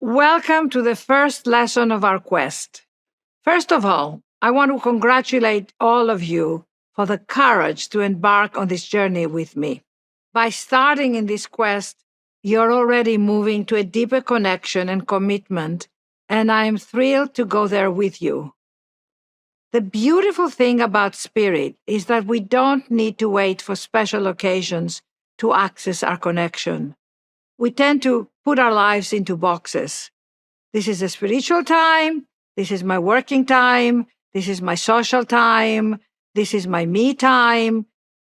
Welcome to the first lesson of our quest. First of all, I want to congratulate all of you for the courage to embark on this journey with me. By starting in this quest, you're already moving to a deeper connection and commitment, and I am thrilled to go there with you. The beautiful thing about Spirit is that we don't need to wait for special occasions to access our connection. We tend to put our lives into boxes. This is a spiritual time. This is my working time. This is my social time. This is my me time.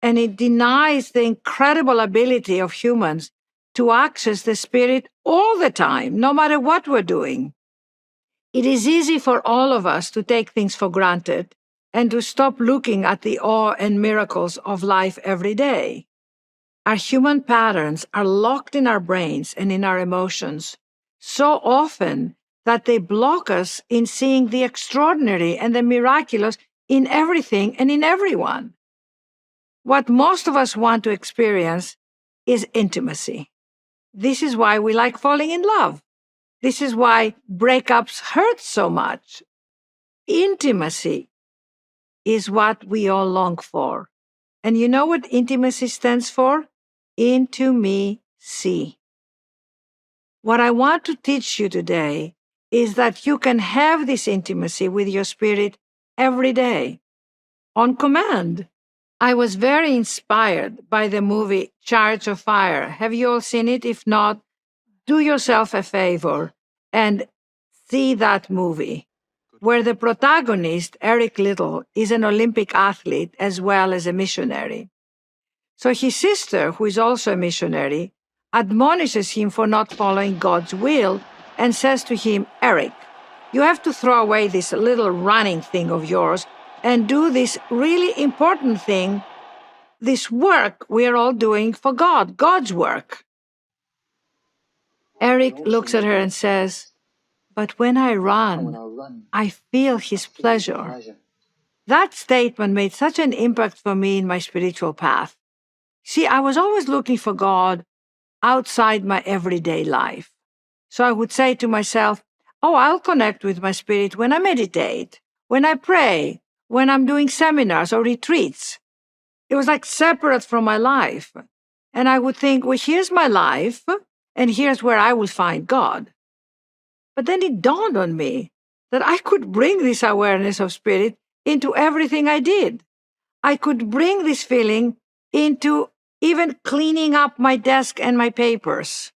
And it denies the incredible ability of humans to access the Spirit all the time, no matter what we're doing. It is easy for all of us to take things for granted and to stop looking at the awe and miracles of life every day. Our human patterns are locked in our brains and in our emotions so often that they block us in seeing the extraordinary and the miraculous in everything and in everyone. What most of us want to experience is intimacy. This is why we like falling in love. This is why breakups hurt so much. Intimacy is what we all long for. And you know what intimacy stands for? Into me, see. What I want to teach you today is that you can have this intimacy with your Spirit every day, on command. I was very inspired by the movie Chariots of Fire. Have you all seen it? If not, do yourself a favor and see that movie, where the protagonist, Eric Liddell, is an Olympic athlete as well as a missionary. So his sister, who is also a missionary, admonishes him for not following God's will and says to him, Eric, you have to throw away this little running thing of yours and do this really important thing, this work we are all doing for God, God's work. Eric looks at her and says, but when I run, I feel His pleasure. That statement made such an impact for me in my spiritual path. See, I was always looking for God outside my everyday life. So I would say to myself, oh, I'll connect with my Spirit when I meditate, when I pray, when I'm doing seminars or retreats. It was like separate from my life. And I would think, well, here's my life, and here's where I will find God. But then it dawned on me that I could bring this awareness of Spirit into everything I did. I could bring this feeling into even cleaning up my desk and my papers.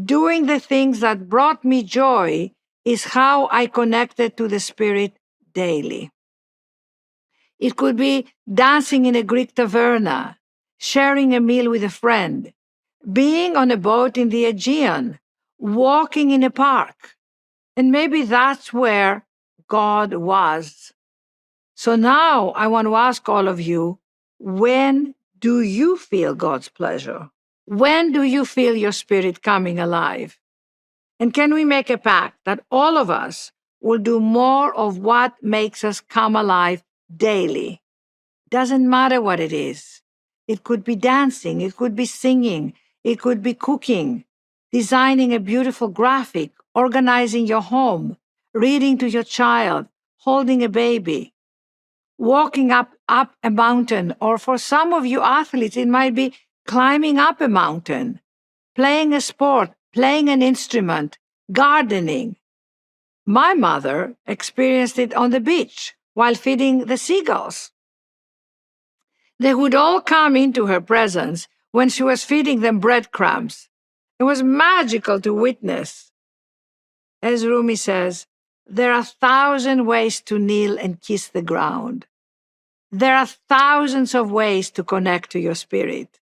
Doing the things that brought me joy is how I connected to the Spirit daily. It could be dancing in a Greek taverna, sharing a meal with a friend, being on a boat in the Aegean, walking in a park. And maybe that's where God was. So now I want to ask all of you, when do you feel God's pleasure? When do you feel your Spirit coming alive? And can we make a pact that all of us will do more of what makes us come alive daily? Doesn't matter what it is. It could be dancing, it could be singing, it could be cooking, designing a beautiful graphic, organizing your home, reading to your child, holding a baby, walking up a mountain, or for some of you athletes, it might be climbing up a mountain, playing a sport, playing an instrument, gardening. My mother experienced it on the beach while feeding the seagulls. They would all come into her presence when she was feeding them breadcrumbs. It was magical to witness. As Rumi says, there are 1,000 ways to kneel and kiss the ground. There are thousands of ways to connect to your Spirit.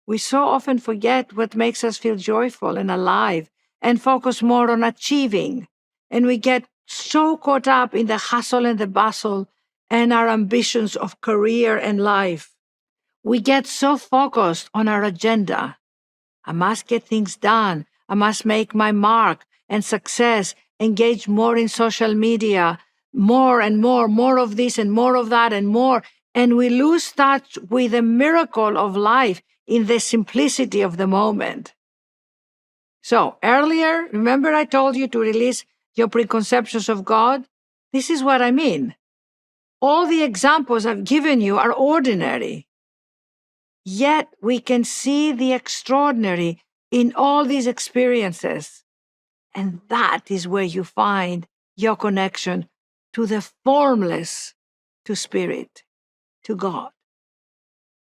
We so often forget what makes us feel joyful and alive and focus more on achieving. And we get so caught up in the hustle and the bustle and our ambitions of career and life. We get so focused on our agenda. I must get things done. I must make my mark and success, engage more in social media, more and more of this and more of that and more. And we lose touch with the miracle of life in the simplicity of the moment. So earlier, remember I told you to release your preconceptions of God? This is what I mean. All the examples I've given you are ordinary. Yet we can see the extraordinary in all these experiences. And that is where you find your connection to the formless, to Spirit, to God,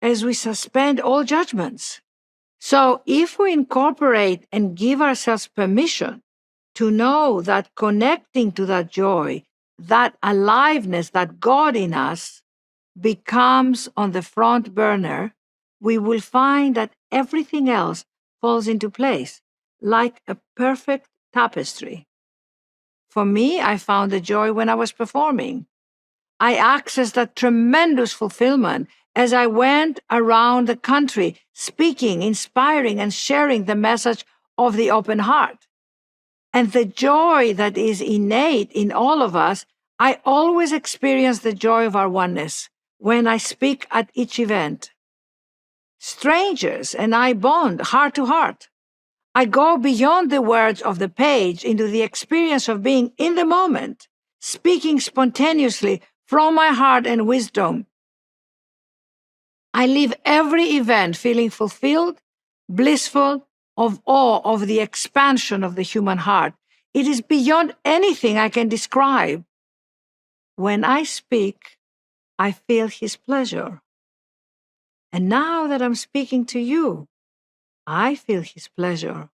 as we suspend all judgments. So if we incorporate and give ourselves permission to know that connecting to that joy, that aliveness, that God in us becomes on the front burner, we will find that everything else falls into place like a perfect tapestry. For me, I found the joy when I was performing. I accessed that tremendous fulfillment as I went around the country speaking, inspiring, and sharing the message of the open heart. And the joy that is innate in all of us, I always experience the joy of our oneness when I speak at each event. Strangers and I bond heart to heart. I go beyond the words of the page into the experience of being in the moment, speaking spontaneously from my heart and wisdom. I leave every event feeling fulfilled, blissful, of awe of the expansion of the human heart. It is beyond anything I can describe. When I speak, I feel His pleasure. And now that I'm speaking to you, I feel His pleasure.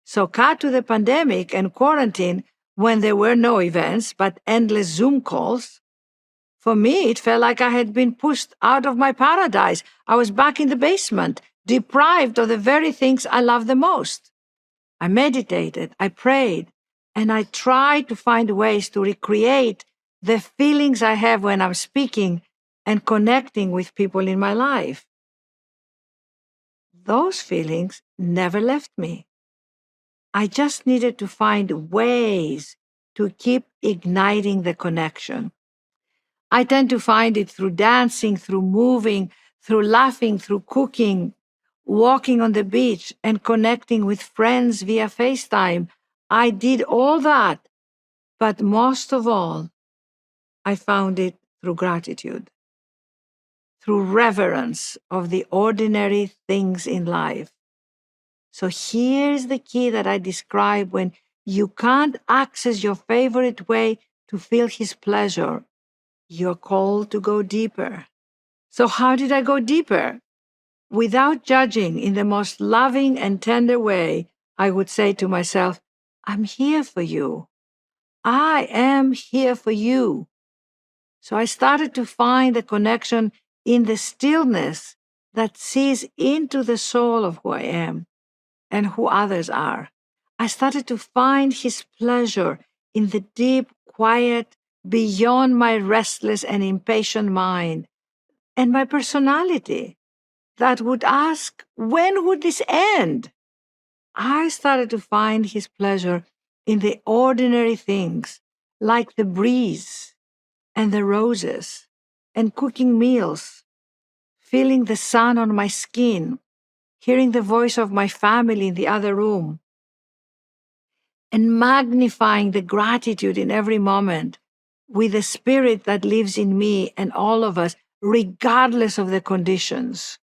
So cut to the pandemic and quarantine when there were no events but endless Zoom calls. For me, it felt like I had been pushed out of my paradise. I was back in the basement, deprived of the very things I love the most. I meditated, I prayed, and I tried to find ways to recreate the feelings I have when I'm speaking and connecting with people in my life. Those feelings never left me. I just needed to find ways to keep igniting the connection. I tend to find it through dancing, through moving, through laughing, through cooking, walking on the beach, and connecting with friends via FaceTime. I did all that, but most of all, I found it through gratitude, through reverence of the ordinary things in life. So here's the key that I describe when you can't access your favorite way to feel His pleasure. You're called to go deeper. So how did I go deeper? Without judging, in the most loving and tender way, I would say to myself, I'm here for you. I am here for you. So I started to find the connection in the stillness that sees into the soul of who I am and who others are. I started to find His pleasure in the deep, quiet, beyond my restless and impatient mind, and my personality that would ask, when would this end? I started to find His pleasure in the ordinary things, like the breeze and the roses, and cooking meals, feeling the sun on my skin, hearing the voice of my family in the other room, and magnifying the gratitude in every moment with the Spirit that lives in me and all of us, regardless of the conditions.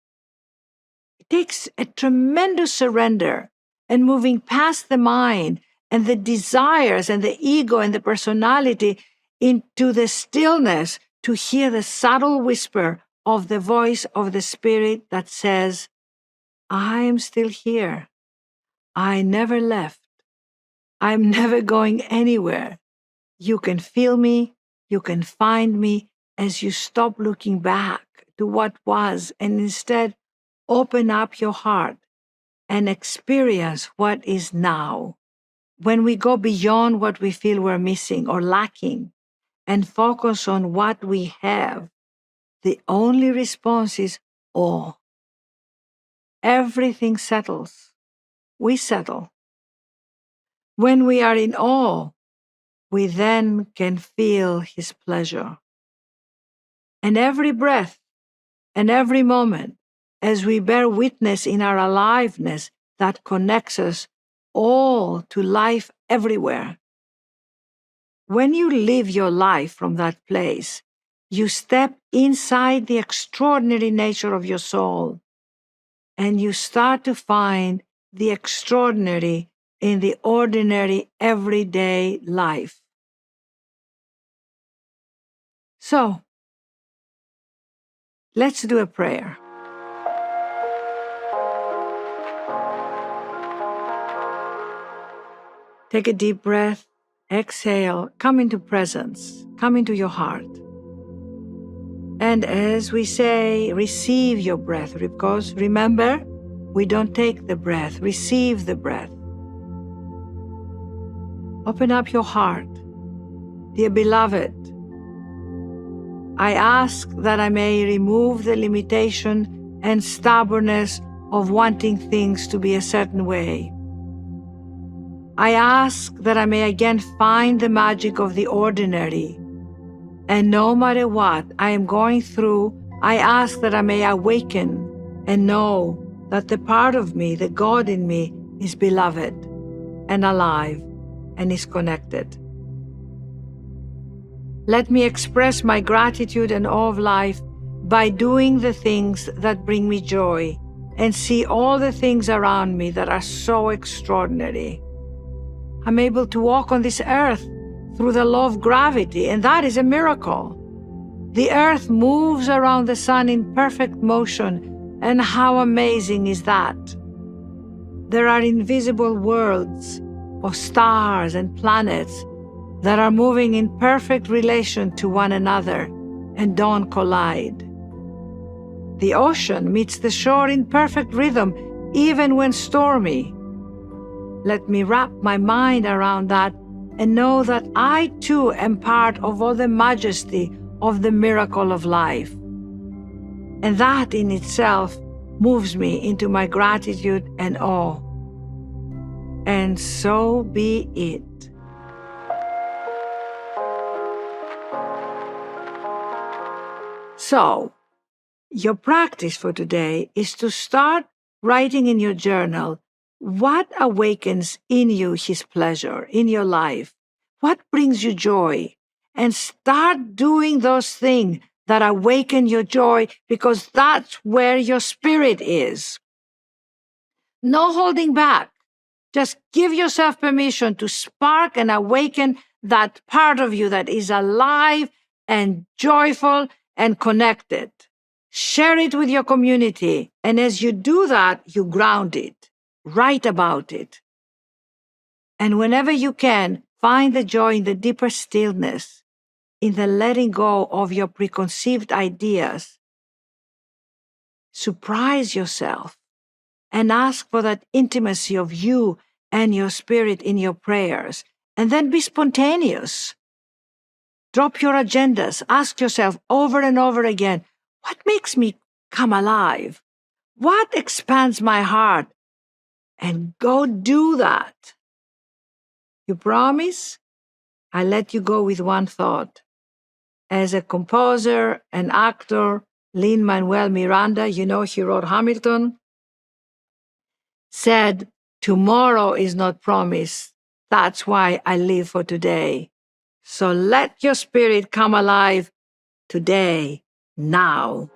It takes a tremendous surrender and moving past the mind and the desires and the ego and the personality into the stillness to hear the subtle whisper of the voice of the Spirit that says, I am still here. I never left. I'm never going anywhere. You can feel me, you can find me as you stop looking back to what was and instead open up your heart and experience what is now. When we go beyond what we feel we're missing or lacking and focus on what we have, the only response is awe. Everything settles. We settle. When we are in awe, we then can feel His pleasure. And every breath and every moment, as we bear witness in our aliveness that connects us all to life everywhere. When you live your life from that place, you step inside the extraordinary nature of your soul, and you start to find the extraordinary in the ordinary, everyday life. So, let's do a prayer. Take a deep breath, exhale, come into presence, come into your heart. And as we say, receive your breath, because remember, we don't take the breath, receive the breath. Open up your heart. Dear beloved, I ask that I may remove the limitation and stubbornness of wanting things to be a certain way. I ask that I may again find the magic of the ordinary. And no matter what I am going through, I ask that I may awaken and know that the part of me, the God in me, is beloved and alive and is connected. Let me express my gratitude and awe of life by doing the things that bring me joy and see all the things around me that are so extraordinary. I'm able to walk on this earth through the law of gravity, and that is a miracle. The earth moves around the sun in perfect motion, and how amazing is that? There are invisible worlds of stars and planets that are moving in perfect relation to one another and don't collide. The ocean meets the shore in perfect rhythm, even when stormy. Let me wrap my mind around that and know that I too am part of all the majesty of the miracle of life. And that in itself moves me into my gratitude and awe. And so be it. So, your practice for today is to start writing in your journal what awakens in you His pleasure in your life, what brings you joy, and start doing those things that awaken your joy, because that's where your spirit is. No holding back. Just give yourself permission to spark and awaken that part of you that is alive and joyful and connected. Share it with your community, and as you do that, you ground it. Write about it. And whenever you can, find the joy in the deeper stillness, in the letting go of your preconceived ideas. Surprise yourself and ask for that intimacy of you and your spirit in your prayers, and then be spontaneous. Drop your agendas. Ask yourself over and over again, what makes me come alive? What expands my heart? And go do that. You promise? I let you go with one thought. As a composer and actor, Lin-Manuel Miranda, you know he wrote Hamilton, said, tomorrow is not promised. That's why I live for today. So let your spirit come alive today, now.